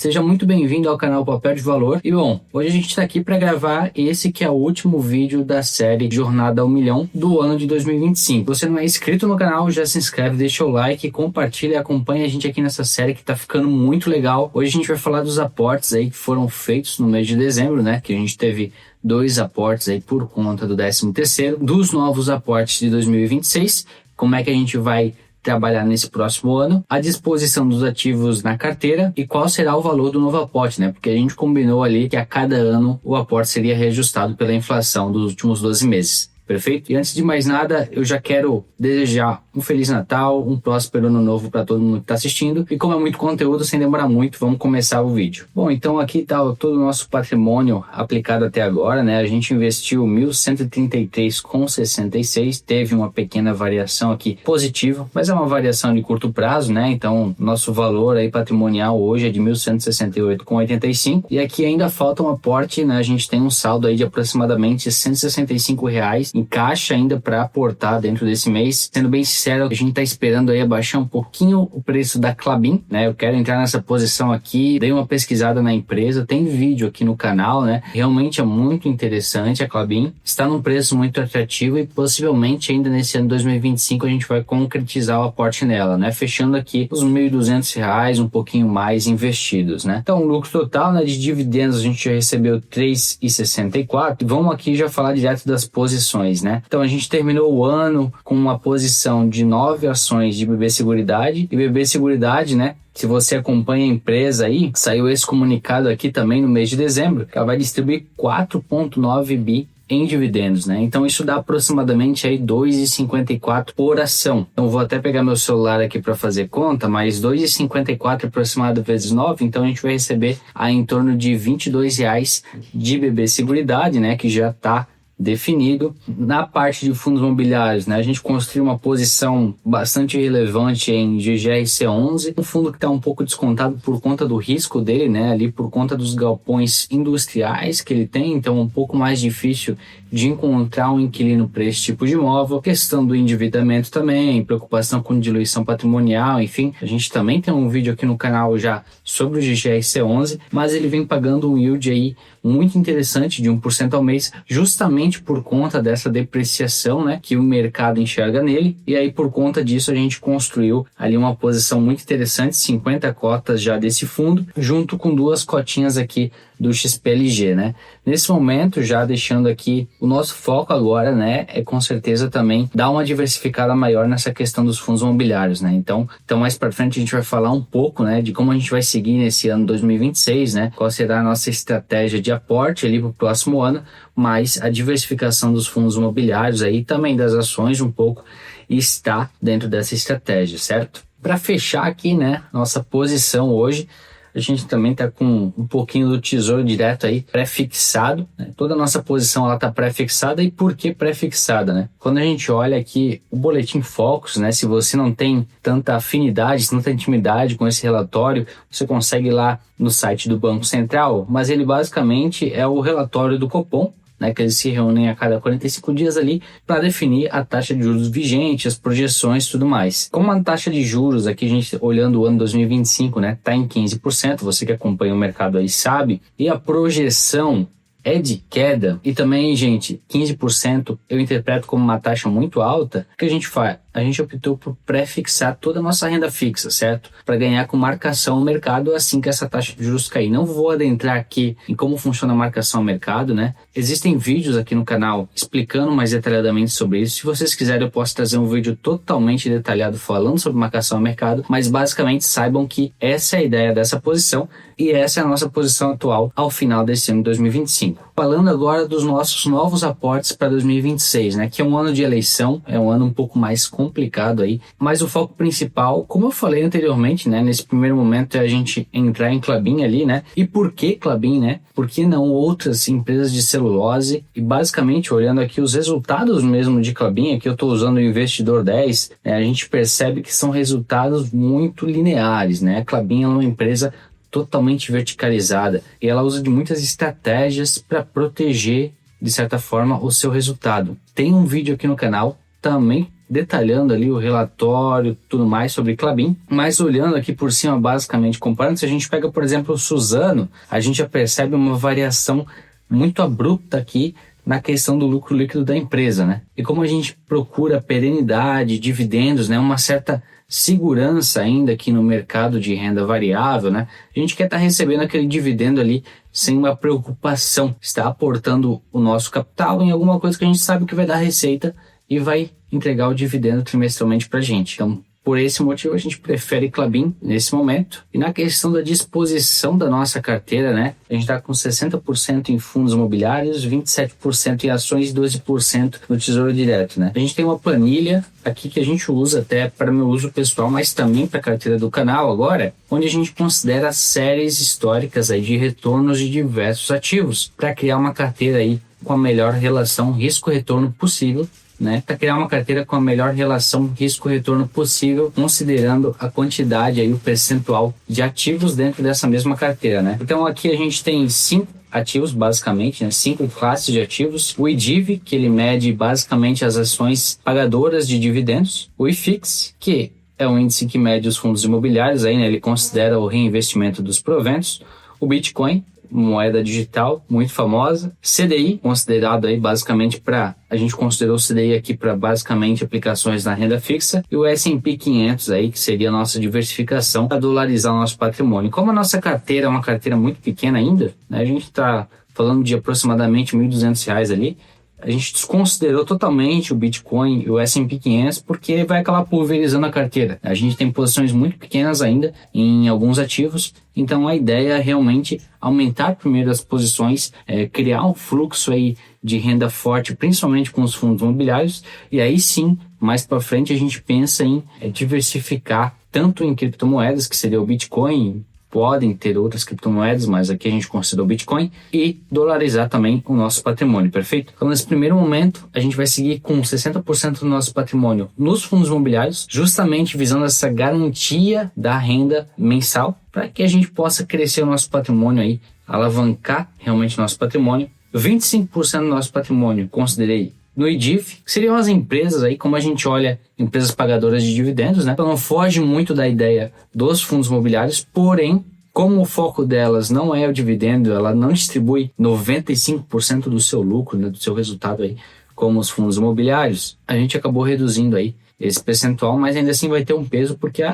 Seja muito bem-vindo ao canal Papel de Valor. E bom, hoje a gente está aqui para gravar esse que é o último vídeo da série Jornada ao Milhão do ano de 2025. Se você não é inscrito no canal, já se inscreve, deixa o like, compartilha e acompanha a gente aqui nessa série que está ficando muito legal. Hoje a gente vai falar dos aportes aí que foram feitos no mês de dezembro, né? Que a gente teve 2 aportes aí por conta do 13º, dos novos aportes de 2026, como é que a gente vai trabalhar nesse próximo ano, a disposição dos ativos na carteira e qual será o valor do novo aporte, né? Porque a gente combinou ali que a cada ano o aporte seria reajustado pela inflação dos últimos 12 meses. Perfeito? E antes de mais nada, eu já quero desejar um Feliz Natal, um próspero Ano Novo para todo mundo que está assistindo. E como é muito conteúdo, sem demorar muito, vamos começar o vídeo. Bom, então aqui está todo o nosso patrimônio aplicado até agora, né? A gente investiu 1.133,66, teve uma pequena variação aqui positiva, mas é uma variação de curto prazo, né? Então, nosso valor aí patrimonial hoje é de 1.168,85. E aqui ainda falta um aporte, né? A gente tem um saldo aí de aproximadamente R$165 em caixa ainda para aportar dentro desse mês. Sendo bem sincero, a gente está esperando aí abaixar um pouquinho o preço da Klabin, né? Eu quero entrar nessa posição aqui, dei uma pesquisada na empresa, tem vídeo aqui no canal, né? Realmente é muito interessante a Klabin, está num preço muito atrativo e possivelmente ainda nesse ano 2025 a gente vai concretizar o aporte nela, né? Fechando aqui os R$1.200, um pouquinho mais investidos, né? Então o lucro total, né, de dividendos a gente já recebeu R$3,64 e vamos aqui já falar direto das posições, né? Então a gente terminou o ano com uma posição de 9 ações de BB Seguridade e BB Seguridade, né? Se você acompanha a empresa aí, saiu esse comunicado aqui também no mês de dezembro, que ela vai distribuir 4,9 bi em dividendos, né? Então isso dá aproximadamente aí 2,54 por ação. Então vou até pegar meu celular aqui para fazer conta, mas 2,54 aproximado vezes 9, então a gente vai receber aí em torno de R$22 de BB Seguridade, né? Que já está definido. Na parte de fundos imobiliários, né, a gente construiu uma posição bastante relevante em GGRC11, um fundo que está um pouco descontado por conta do risco dele, né, ali por conta dos galpões industriais que ele tem, então é um pouco mais difícil de encontrar um inquilino para esse tipo de imóvel. Questão do endividamento também, preocupação com diluição patrimonial, enfim, a gente também tem um vídeo aqui no canal já sobre o GGRC11, mas ele vem pagando um yield aí muito interessante de 1% ao mês, justamente por conta dessa depreciação, né, que o mercado enxerga nele, e aí por conta disso a gente construiu ali uma posição muito interessante, 50 cotas já desse fundo, junto com 2 cotinhas aqui do XPLG, né? Nesse momento, já deixando aqui o nosso foco agora, né, é com certeza também dar uma diversificada maior nessa questão dos fundos imobiliários, né? Então mais para frente a gente vai falar um pouco, né, de como a gente vai seguir nesse ano 2026, né? Qual será a nossa estratégia de aporte ali para o próximo ano, mas a diversificação dos fundos imobiliários aí também das ações um pouco está dentro dessa estratégia, certo? Para fechar aqui, né, nossa posição hoje, a gente também está com um pouquinho do Tesouro Direto aí pré-fixado, né? Toda a nossa posição ela está pré-fixada. E por que pré-fixada, né? Quando a gente olha aqui o Boletim Focus, né? Se você não tem tanta afinidade, tanta intimidade com esse relatório, você consegue ir lá no site do Banco Central, mas ele basicamente é o relatório do Copom, né, que eles se reúnem a cada 45 dias ali para definir a taxa de juros vigente, as projeções e tudo mais. Como a taxa de juros aqui, a gente olhando o ano 2025, né, está em 15%, você que acompanha o mercado aí sabe, e a projeção é de queda, e também, gente, 15% eu interpreto como uma taxa muito alta. O que a gente faz? A gente optou por pré-fixar toda a nossa renda fixa, certo? Para ganhar com marcação ao mercado assim que essa taxa de juros cair. Não vou adentrar aqui em como funciona a marcação ao mercado, né? Existem vídeos aqui no canal explicando mais detalhadamente sobre isso. Se vocês quiserem, eu posso trazer um vídeo totalmente detalhado falando sobre marcação ao mercado, mas basicamente saibam que essa é a ideia dessa posição e essa é a nossa posição atual ao final desse ano de 2025. Falando agora dos nossos novos aportes para 2026, né? Que é um ano de eleição, é um ano um pouco mais complicado aí, mas o foco principal, como eu falei anteriormente, né, nesse primeiro momento é a gente entrar em Klabin ali, né? E por que Klabin, né? Por que não outras empresas de celulose? E basicamente, olhando aqui os resultados mesmo de Klabin, aqui eu estou usando o Investidor 10, né, a gente percebe que são resultados muito lineares, né? A Klabin é uma empresa totalmente verticalizada e ela usa de muitas estratégias para proteger, de certa forma, o seu resultado. Tem um vídeo aqui no canal também detalhando ali o relatório, tudo mais sobre Klabin, mas olhando aqui por cima, basicamente comparando, se a gente pega, por exemplo, o Suzano, a gente já percebe uma variação muito abrupta aqui na questão do lucro líquido da empresa, né? E como a gente procura perenidade, dividendos, né, uma certa segurança ainda aqui no mercado de renda variável, né? A gente quer estar recebendo aquele dividendo ali sem uma preocupação, está aportando o nosso capital em alguma coisa que a gente sabe que vai dar receita e vai entregar o dividendo trimestralmente para a gente. Então, por esse motivo, a gente prefere Klabin nesse momento. E na questão da disposição da nossa carteira, né? A gente está com 60% em fundos imobiliários, 27% em ações e 12% no Tesouro Direto, né? A gente tem uma planilha aqui que a gente usa até para meu uso pessoal, mas também para a carteira do canal agora, onde a gente considera séries históricas aí de retornos de diversos ativos para criar uma carteira aí com a melhor relação risco-retorno possível, né, para criar uma carteira com a melhor relação risco-retorno possível, considerando a quantidade aí, o percentual de ativos dentro dessa mesma carteira, né? Então aqui a gente tem 5 ativos, basicamente, né? 5 classes de ativos. O IDIV, que ele mede basicamente as ações pagadoras de dividendos. O IFIX, que é um índice que mede os fundos imobiliários, aí, né? Ele considera o reinvestimento dos proventos. O Bitcoin, moeda digital muito famosa. CDI, considerado aí basicamente a gente considerou o CDI aqui para basicamente aplicações na renda fixa, e o S&P 500 aí, que seria a nossa diversificação para dolarizar o nosso patrimônio. Como a nossa carteira é uma carteira muito pequena ainda, né, a gente está falando de aproximadamente R$1.200 ali, a gente desconsiderou totalmente o Bitcoin e o S&P 500 porque vai acabar pulverizando a carteira. A gente tem posições muito pequenas ainda em alguns ativos, então a ideia é realmente aumentar primeiro as posições, criar um fluxo aí de renda forte, principalmente com os fundos imobiliários, e aí sim, mais para frente a gente pensa em diversificar tanto em criptomoedas, que seria o Bitcoin, podem ter outras criptomoedas, mas aqui a gente considera o Bitcoin, e dolarizar também o nosso patrimônio, perfeito? Então, nesse primeiro momento, a gente vai seguir com 60% do nosso patrimônio nos fundos imobiliários, justamente visando essa garantia da renda mensal, para que a gente possa crescer o nosso patrimônio aí, alavancar realmente o nosso patrimônio. 25% do nosso patrimônio, considerei no IDIV, que seriam as empresas aí, como a gente olha, empresas pagadoras de dividendos, né? Então não foge muito da ideia dos fundos imobiliários, porém, como o foco delas não é o dividendo, ela não distribui 95% do seu lucro, né, do seu resultado aí, como os fundos imobiliários, a gente acabou reduzindo aí esse percentual, mas ainda assim vai ter um peso, porque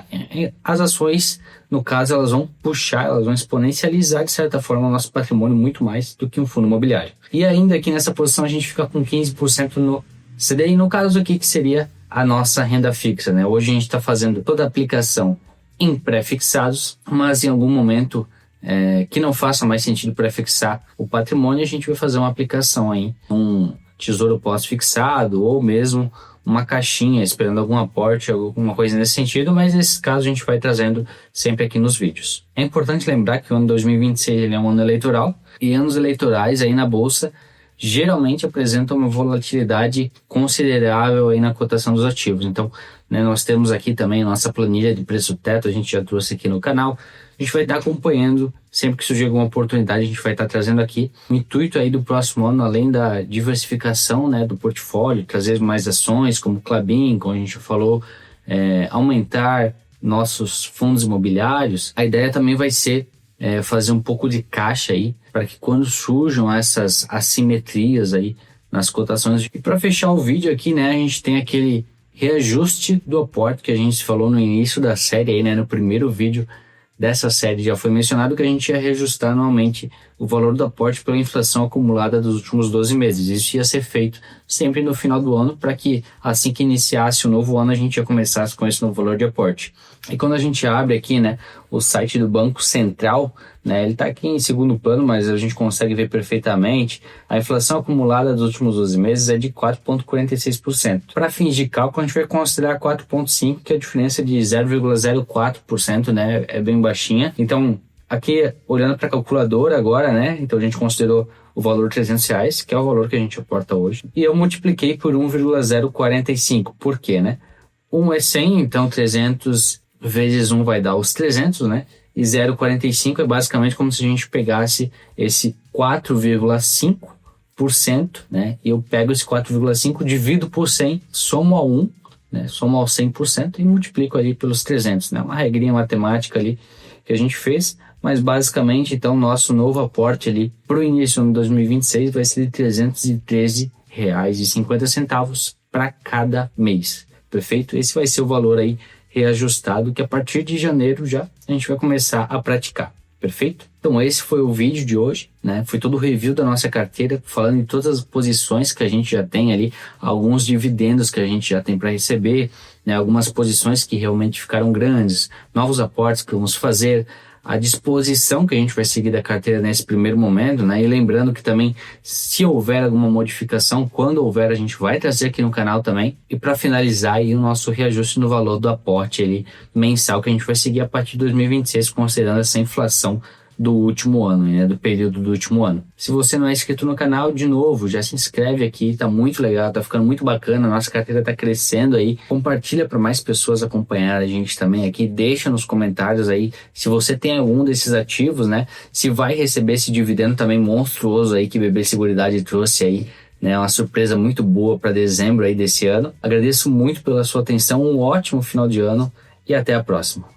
as ações, no caso, elas vão puxar, elas vão exponencializar, de certa forma, o nosso patrimônio muito mais do que um fundo imobiliário. E ainda aqui nessa posição a gente fica com 15% no CDI, no caso aqui que seria a nossa renda fixa, né? Hoje a gente está fazendo toda a aplicação em pré-fixados, mas em algum momento que não faça mais sentido pré-fixar o patrimônio, a gente vai fazer uma aplicação aí, um tesouro pós-fixado ou mesmo uma caixinha esperando algum aporte, alguma coisa nesse sentido, mas nesse caso a gente vai trazendo sempre aqui nos vídeos. É importante lembrar que o ano 2026 ele é um ano eleitoral, e anos eleitorais aí na Bolsa geralmente apresentam uma volatilidade considerável aí na cotação dos ativos. Então, né, nós temos aqui também a nossa planilha de preço teto, a gente já trouxe aqui no canal. A gente vai estar acompanhando, sempre que surgir alguma oportunidade, a gente vai estar trazendo aqui. O intuito aí do próximo ano, além da diversificação, né, do portfólio, trazer mais ações, como Klabin, como a gente falou, aumentar nossos fundos imobiliários, a ideia também vai ser fazer um pouco de caixa aí, para que quando surjam essas assimetrias aí nas cotações. E para fechar o vídeo aqui, né, a gente tem aquele reajuste do aporte que a gente falou no início da série aí, né, no primeiro vídeo dessa série já foi mencionado que a gente ia reajustar anualmente o valor do aporte pela inflação acumulada dos últimos 12 meses. Isso ia ser feito sempre no final do ano, para que assim que iniciasse o novo ano a gente já começasse com esse novo valor de aporte. E quando a gente abre aqui, né, o site do Banco Central, né, ele está aqui em segundo plano, mas a gente consegue ver perfeitamente. A inflação acumulada dos últimos 12 meses é de 4,46%. Para fins de cálculo, a gente vai considerar 4,5%, que é a diferença de 0,04%, né, é bem baixinha. Então, aqui, olhando para a calculadora agora, né, então a gente considerou o valor R$300, que é o valor que a gente aporta hoje, e eu multipliquei por 1,045. Por quê, né? 1 é 100, então 300 vezes 1 vai dar os 300, né? E 0,45 é basicamente como se a gente pegasse esse 4,5%, né? E eu pego esse 4,5, divido por 100, somo a 1, né? Somo aos 100% e multiplico ali pelos 300, né? Uma regrinha matemática ali que a gente fez, mas basicamente, então, nosso novo aporte ali para o início de 2026 vai ser de R$ 313,50 para cada mês, perfeito? Esse vai ser o valor aí reajustado que a partir de janeiro já a gente vai começar a praticar, perfeito? Então esse foi o vídeo de hoje, né? Foi todo o review da nossa carteira, falando de todas as posições que a gente já tem ali, alguns dividendos que a gente já tem para receber, né? Algumas posições que realmente ficaram grandes, novos aportes que vamos fazer, a disposição que a gente vai seguir da carteira nesse primeiro momento, né? E lembrando que também, se houver alguma modificação, quando houver, a gente vai trazer aqui no canal também. E para finalizar aí o nosso reajuste no valor do aporte ali, mensal que a gente vai seguir a partir de 2026, considerando essa inflação do último ano, né, do período do último ano. Se você não é inscrito no canal, de novo, já se inscreve aqui, tá muito legal, tá ficando muito bacana, nossa carteira tá crescendo aí. Compartilha para mais pessoas acompanhar a gente também aqui, deixa nos comentários aí se você tem algum desses ativos, né, se vai receber esse dividendo também monstruoso aí que BB Seguridade trouxe aí, né, uma surpresa muito boa para dezembro aí desse ano. Agradeço muito pela sua atenção, um ótimo final de ano e até a próxima.